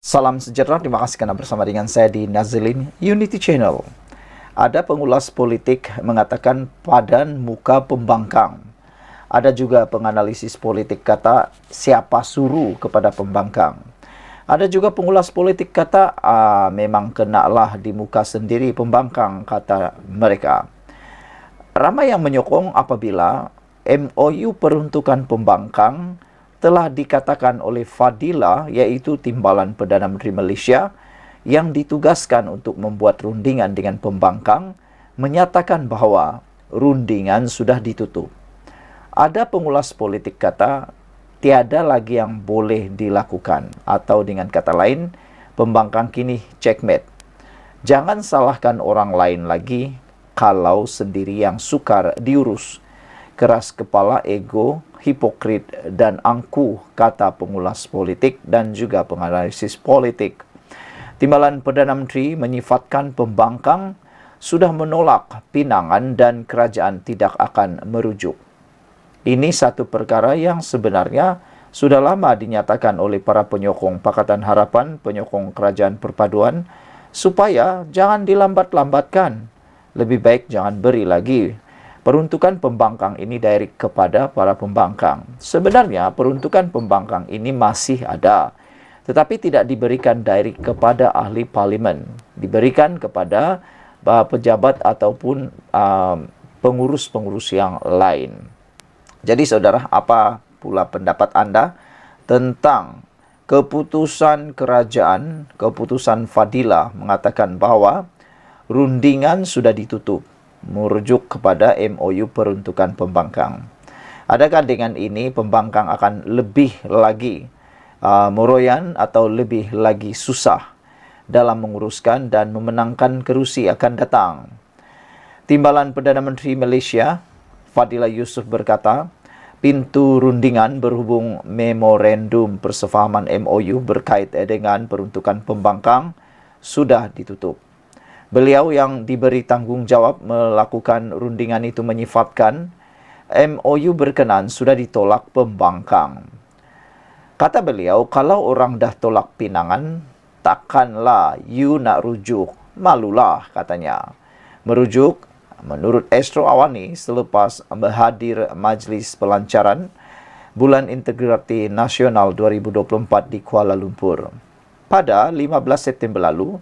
Salam sejahtera, terima kasih karena bersama dengan saya di Nazilin Unity Channel. Ada pengulas politik mengatakan padan muka pembangkang. Ada juga penganalisis politik kata siapa suruh kepada pembangkang. Ada juga pengulas politik kata memang kenalah di muka sendiri pembangkang, kata mereka. Ramai yang menyokong apabila MOU peruntukan pembangkang telah dikatakan oleh Fadila, yaitu Timbalan Perdana Menteri Malaysia yang ditugaskan untuk membuat rundingan dengan pembangkang, menyatakan bahawa rundingan sudah ditutup. Ada pengulas politik kata tiada lagi yang boleh dilakukan, atau dengan kata lain, pembangkang kini checkmate. Jangan salahkan orang lain lagi kalau sendiri yang sukar diurus. Keras kepala, ego, hipokrit dan angkuh, kata pengulas politik dan juga penganalisis politik. Timbalan Perdana Menteri menyifatkan pembangkang sudah menolak pinangan dan kerajaan tidak akan merujuk. Ini satu perkara yang sebenarnya sudah lama dinyatakan oleh para penyokong Pakatan Harapan, penyokong Kerajaan Perpaduan, supaya jangan dilambat-lambatkan. Lebih baik jangan beri lagi peruntukan pembangkang ini direct kepada para pembangkang. Sebenarnya peruntukan pembangkang ini masih ada, tetapi tidak diberikan direct kepada ahli parlimen. Diberikan kepada pejabat ataupun pengurus-pengurus yang lain. Jadi saudara, apa pula pendapat anda tentang keputusan kerajaan, keputusan Fadila mengatakan bahawa rundingan sudah ditutup, merujuk kepada MOU peruntukan pembangkang? Adakah dengan ini pembangkang akan lebih lagi meroyan atau lebih lagi susah dalam menguruskan dan memenangkan kerusi akan datang? Timbalan Perdana Menteri Malaysia Fadila Yusof berkata, pintu rundingan berhubung memorandum persefahaman MOU berkait dengan peruntukan pembangkang sudah ditutup. Beliau yang diberi tanggungjawab melakukan rundingan itu menyifatkan MOU berkenan sudah ditolak pembangkang. Kata beliau, kalau orang dah tolak pinangan, takkanlah you nak rujuk. Malulah, katanya. Merujuk, menurut Astro Awani selepas berhadir Majlis Pelancaran Bulan Integriti Nasional 2024 di Kuala Lumpur. Pada 15 September lalu,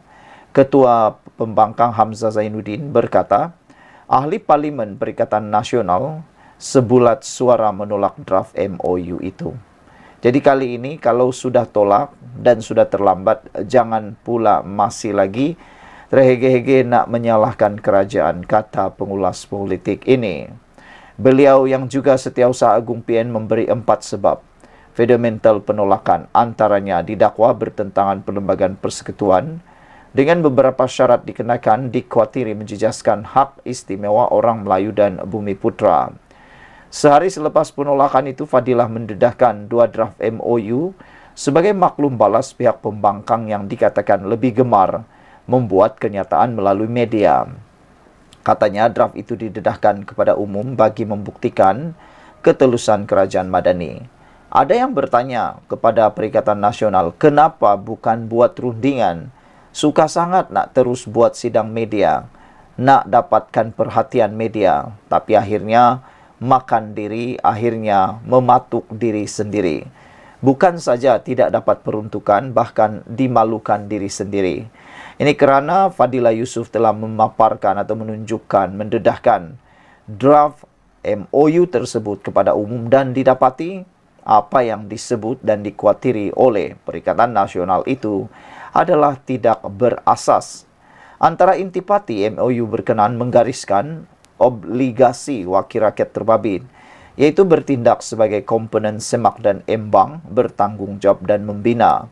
Ketua Pembangkang Hamzah Zainuddin berkata, ahli Parlimen Perikatan Nasional sebulat suara menolak draft MOU itu. Jadi kali ini kalau sudah tolak dan sudah terlambat, jangan pula masih lagi terhege-hege nak menyalahkan kerajaan, kata pengulas politik ini. Beliau yang juga Setiausaha Agung PN memberi 4 sebab fundamental penolakan, antaranya didakwa bertentangan perlembagaan persekutuan, dengan beberapa syarat dikenakan dikhawatiri menjejaskan hak istimewa orang Melayu dan Bumi Putra. Sehari selepas penolakan itu, Fadilah mendedahkan 2 draft MOU sebagai maklum balas pihak pembangkang yang dikatakan lebih gemar membuat kenyataan melalui media. Katanya draft itu didedahkan kepada umum bagi membuktikan ketelusan kerajaan Madani. Ada yang bertanya kepada Perikatan Nasional, kenapa bukan buat rundingan? Suka sangat nak terus buat sidang media, nak dapatkan perhatian media, tapi akhirnya makan diri, akhirnya mematuk diri sendiri. Bukan saja tidak dapat peruntukan, bahkan dimalukan diri sendiri. Ini kerana Fadila Yusof telah memaparkan atau menunjukkan, mendedahkan draft MOU tersebut kepada umum dan didapati apa yang disebut dan dikhawatiri oleh Perikatan Nasional itu adalah tidak berasas. Antara intipati MOU berkenan menggariskan obligasi wakil rakyat terbabit, iaitu bertindak sebagai komponen semak dan embang, bertanggungjawab dan membina,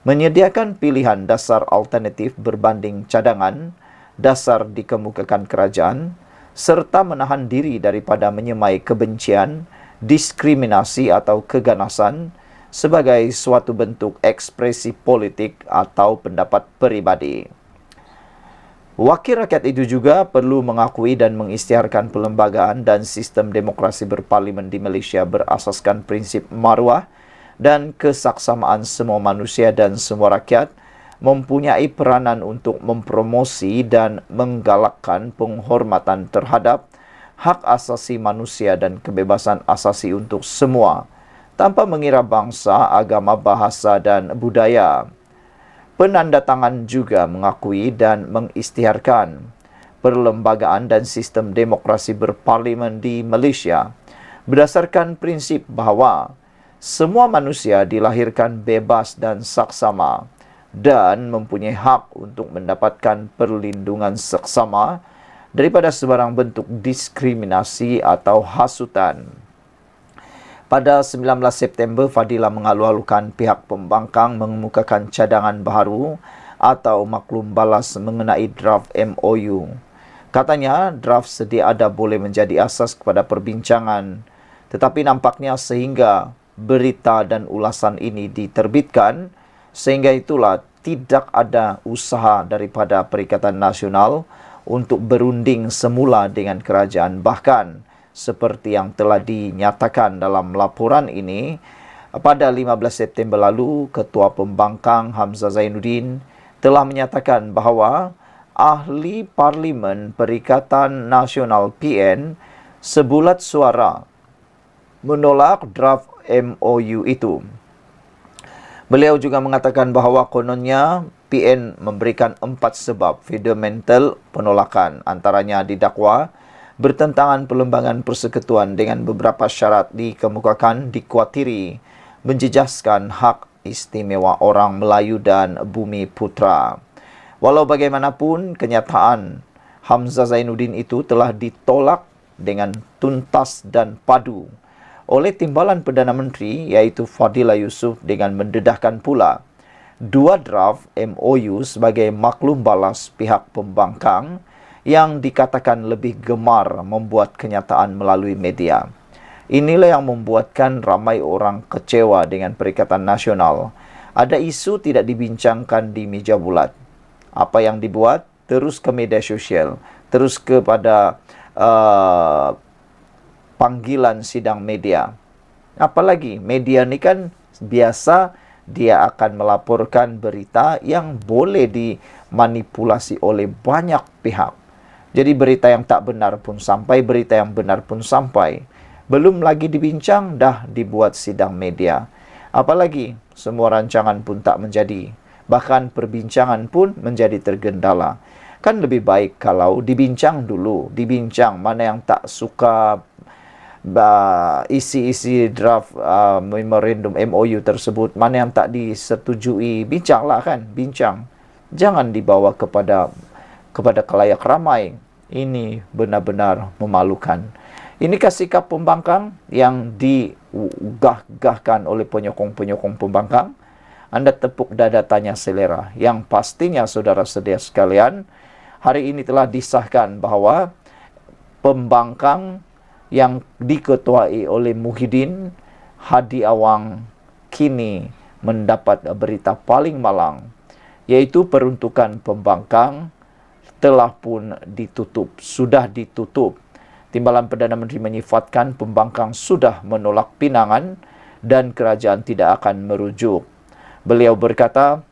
menyediakan pilihan dasar alternatif berbanding cadangan, dasar dikemukakan kerajaan, serta menahan diri daripada menyemai kebencian, diskriminasi atau keganasan sebagai suatu bentuk ekspresi politik atau pendapat peribadi. Wakil rakyat itu juga perlu mengakui dan mengisytiharkan perlembagaan dan sistem demokrasi berparlimen di Malaysia berasaskan prinsip maruah dan kesaksamaan semua manusia dan semua rakyat mempunyai peranan untuk mempromosi dan menggalakkan penghormatan terhadap hak asasi manusia dan kebebasan asasi untuk semua, tanpa mengira bangsa, agama, bahasa, dan budaya. Penandatangan juga mengakui dan mengisytiharkan perlembagaan dan sistem demokrasi berparlimen di Malaysia berdasarkan prinsip bahawa semua manusia dilahirkan bebas dan saksama dan mempunyai hak untuk mendapatkan perlindungan seksama daripada sebarang bentuk diskriminasi atau hasutan. Pada 19 September, Fadilah mengalu-alukan pihak pembangkang mengemukakan cadangan baharu atau maklum balas mengenai draft MOU. Katanya, draft sedia ada boleh menjadi asas kepada perbincangan, tetapi nampaknya sehingga berita dan ulasan ini diterbitkan, sehingga itulah tidak ada usaha daripada Perikatan Nasional untuk berunding semula dengan kerajaan. Bahkan, seperti yang telah dinyatakan dalam laporan ini, pada 15 September lalu, Ketua Pembangkang Hamzah Zainuddin telah menyatakan bahawa ahli Parlimen Perikatan Nasional PN sebulat suara menolak draft MOU itu. Beliau juga mengatakan bahawa kononnya PN memberikan 4 sebab fundamental penolakan, antaranya didakwa bertentangan perlembagaan persekutuan dengan beberapa syarat dikemukakan dikuatiri menjejaskan hak istimewa orang Melayu dan Bumi Putra. Walau bagaimanapun, kenyataan Hamzah Zainuddin itu telah ditolak dengan tuntas dan padu oleh Timbalan Perdana Menteri iaitu Fadilah Yusof dengan mendedahkan pula 2 draft MOU sebagai maklum balas pihak pembangkang yang dikatakan lebih gemar membuat kenyataan melalui media. Inilah yang membuatkan ramai orang kecewa dengan Perikatan Nasional. Ada isu tidak dibincangkan di meja bulat. Apa yang dibuat? Terus ke media sosial, terus kepada panggilan sidang media. Apalagi media ni kan biasa dia akan melaporkan berita yang boleh dimanipulasi oleh banyak pihak. Jadi berita yang tak benar pun sampai, berita yang benar pun sampai. Belum lagi dibincang, dah dibuat sidang media. Apalagi semua rancangan pun tak menjadi. Bahkan perbincangan pun menjadi tergendala. Kan lebih baik kalau dibincang dulu. Dibincang mana yang tak suka isi-isi draft memorandum MOU tersebut, mana yang tak disetujui, bincanglah kan, bincang. Jangan dibawa kepada khalayak ramai. Ini benar-benar memalukan. Inikah sikap pembangkang yang digah-gahkan oleh penyokong-penyokong pembangkang? Anda tepuk dada tanya selera. Yang pastinya saudara-saudara sekalian, hari ini telah disahkan bahawa pembangkang yang diketuai oleh Muhyiddin Hadi Awang kini mendapat berita paling malang, yaitu peruntukan pembangkang telah pun ditutup, sudah ditutup. Timbalan Perdana Menteri menyifatkan pembangkang sudah menolak pinangan dan kerajaan tidak akan merujuk. Beliau berkata,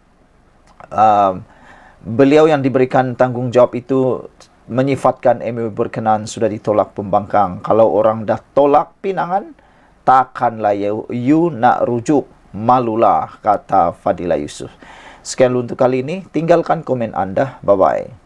beliau yang diberikan tanggungjawab itu menyifatkan MOU berkenaan sudah ditolak pembangkang. Kalau orang dah tolak pinangan, takkanlah you nak rujuk. Malulah, kata Fadilah Yusof. Sekian untuk kali ini. Tinggalkan komen anda. Bye-bye.